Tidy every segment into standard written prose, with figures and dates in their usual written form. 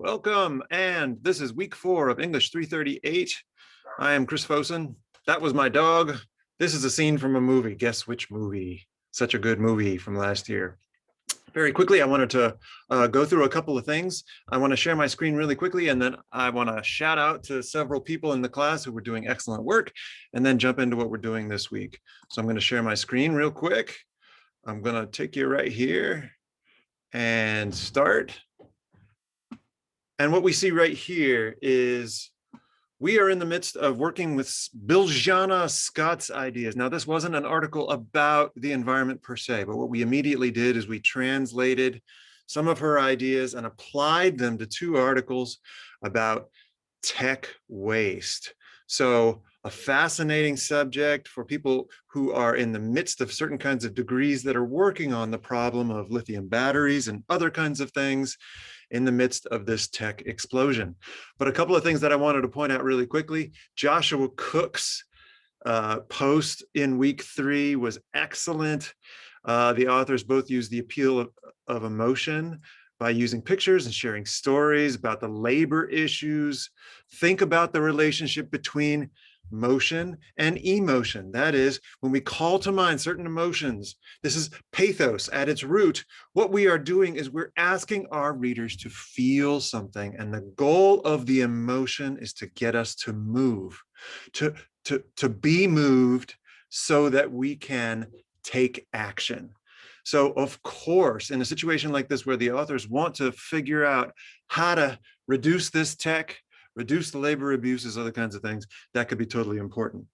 Welcome, and this is week 4 of English 338. I am Chris Fosen. That was my dog. This is a scene from a movie. Guess which movie? Such a good movie from last year. Very quickly, I wanted to go through a couple of things. I want to share my screen really quickly, and then I want to shout out to several people in the class who were doing excellent work, and then jump into what we're doing this week. So I'm going to share my screen real quick. I'm going to take you right here and start. And what we see right here is we are in the midst of working with Biljana Scott's ideas. Now, this wasn't an article about the environment per se, but what we immediately did is we translated some of her ideas and applied them to 2 articles about tech waste. So a fascinating subject for people who are in the midst of certain kinds of degrees that are working on the problem of lithium batteries and other kinds of things in the midst of this tech explosion. But a couple of things that I wanted to point out really quickly. Joshua Cook's post in week 3 was excellent. The authors both used the appeal of emotion by using pictures and sharing stories about the labor issues. Think about the relationship between motion and emotion. That is, when we call to mind certain emotions, this is pathos at its root. What we are doing is we're asking our readers to feel something, and the goal of the emotion is to get us to move, to be moved so that we can take action. So of course, in a situation like this where the authors want to figure out how to reduce this tech, reduce the labor abuses, other kinds of things, that could be totally important.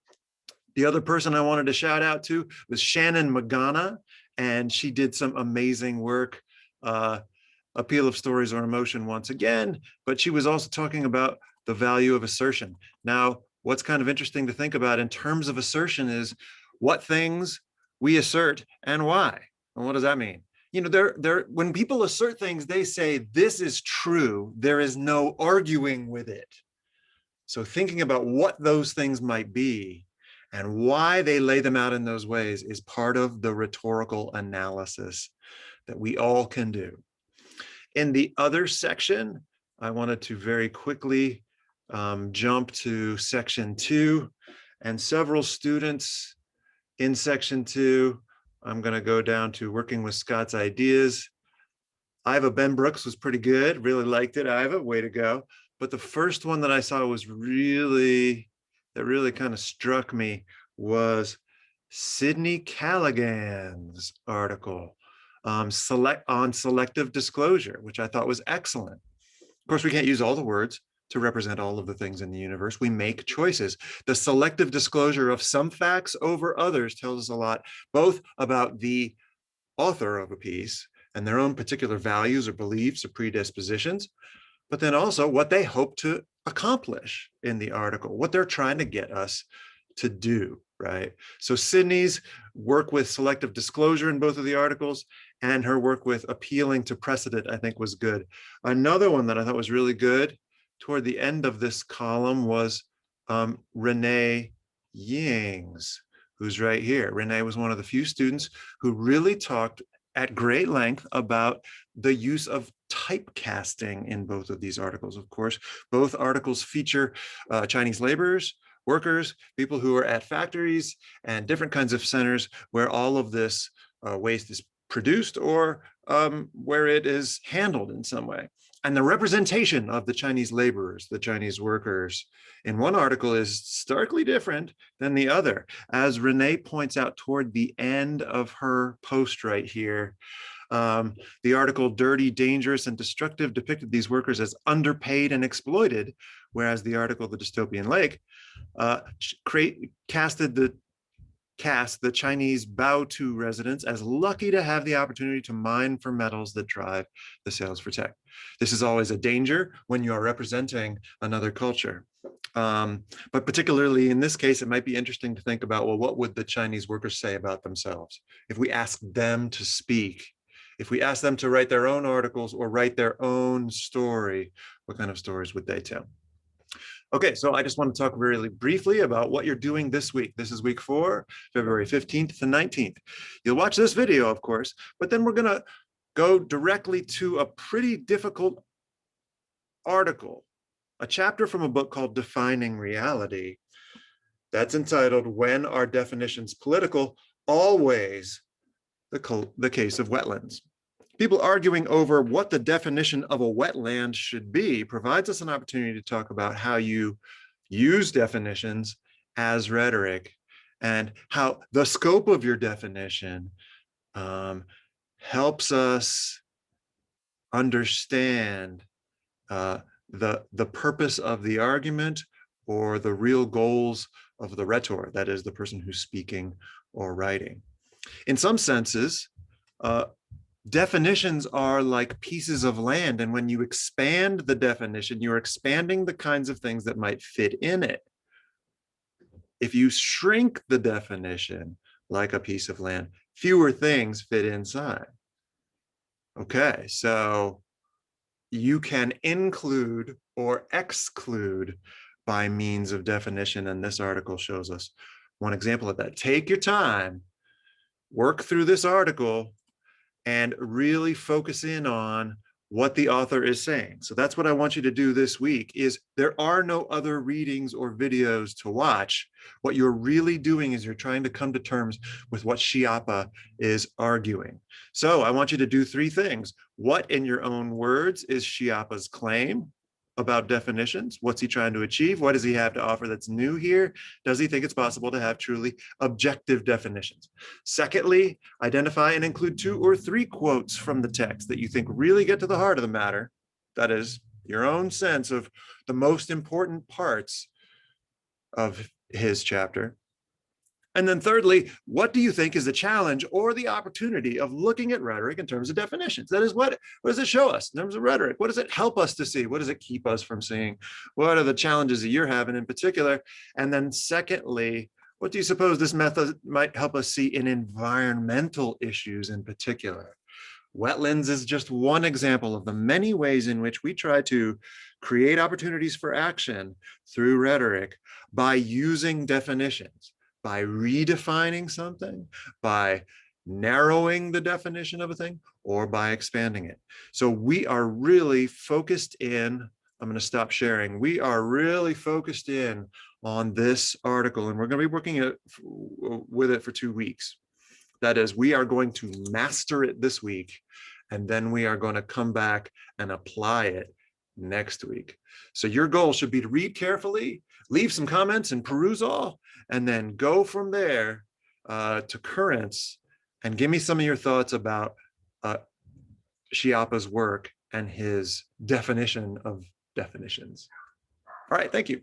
The other person I wanted to shout out to was Shannon Magana, and she did some amazing work, appeal of stories or emotion once again, but she was also talking about the value of assertion. Now, what's kind of interesting to think about in terms of assertion is what things we assert and why. And what does that mean? You know, when people assert things, they say, this is true. There is no arguing with it. So thinking about what those things might be and why they lay them out in those ways is part of the rhetorical analysis that we all can do. In the other section, I wanted to very quickly jump to section 2, and several students in section 2, I'm going to go down to working with Scott's ideas. Iva Benbrooks was pretty good. Really liked it, Iva. Way to go. But the first one that I saw was really kind of struck me was Sydney Callaghan's article on selective disclosure, which I thought was excellent. Of course, we can't use all the words to represent all of the things in the universe. We make choices. The selective disclosure of some facts over others tells us a lot, both about the author of a piece and their own particular values or beliefs or predispositions, but then also what they hope to accomplish in the article, what they're trying to get us to do, right? So Sydney's work with selective disclosure in both of the articles and her work with appealing to precedent, I think, was good. Another one that I thought was really good toward the end of this column was Renee Ying's, who's right here. Renee was one of the few students who really talked at great length about the use of typecasting in both of these articles. Of course, both articles feature Chinese laborers, workers, people who are at factories and different kinds of centers where all of this waste is produced or where it is handled in some way. And the representation of the Chinese laborers, the Chinese workers, in one article is starkly different than the other. As Renee points out toward the end of her post right here, the article Dirty, Dangerous, and Destructive depicted these workers as underpaid and exploited, whereas the article The Dystopian Lake cast the Chinese Baotou residents as lucky to have the opportunity to mine for metals that drive the sales for tech. This is always a danger when you are representing another culture. But particularly in this case, it might be interesting to think about, well, what would the Chinese workers say about themselves? If we ask them to speak, if we ask them to write their own articles or write their own story, what kind of stories would they tell? Okay, so I just want to talk really briefly about what you're doing this week. This is week 4, February 15th to 19th. You'll watch this video, of course, but then we're going to go directly to a pretty difficult article, a chapter from a book called Defining Reality, that's entitled When Are Definitions Political? Always the case of wetlands. People arguing over what the definition of a wetland should be provides us an opportunity to talk about how you use definitions as rhetoric and how the scope of your definition helps us understand the purpose of the argument or the real goals of the rhetor, that is the person who's speaking or writing. In some senses, definitions are like pieces of land, and when you expand the definition, you're expanding the kinds of things that might fit in it. If you shrink the definition like a piece of land, fewer things fit inside. Okay, so you can include or exclude by means of definition, and this article shows us one example of that. Take your time, work through this article, and really focus in on what the author is saying. So that's what I want you to do this week. Is there are no other readings or videos to watch. What you're really doing is you're trying to come to terms with what Schiappa is arguing. So I want you to do three things. What, in your own words, is Schiappa's claim about definitions? What's he trying to achieve? What does he have to offer that's new here? Does he think it's possible to have truly objective definitions? Secondly, identify and include 2 or 3 quotes from the text that you think really get to the heart of the matter. That is your own sense of the most important parts of his chapter. And then thirdly, what do you think is the challenge or the opportunity of looking at rhetoric in terms of definitions? That is, what does it show us in terms of rhetoric? What does it help us to see? What does it keep us from seeing? What are the challenges that you're having in particular? And then secondly, what do you suppose this method might help us see in environmental issues in particular? Wetlands is just one example of the many ways in which we try to create opportunities for action through rhetoric by using definitions, by redefining something, by narrowing the definition of a thing, or by expanding it. So we are really focused in, I'm going to stop sharing. We are really focused in on this article, and we're going to be working with it for 2 weeks. That is, we are going to master it this week, and then we are going to come back and apply it next week. So your goal should be to read carefully, leave some comments and peruse all, and then go from there to currents and give me some of your thoughts about Schiappa's work and his definition of definitions. All right, thank you.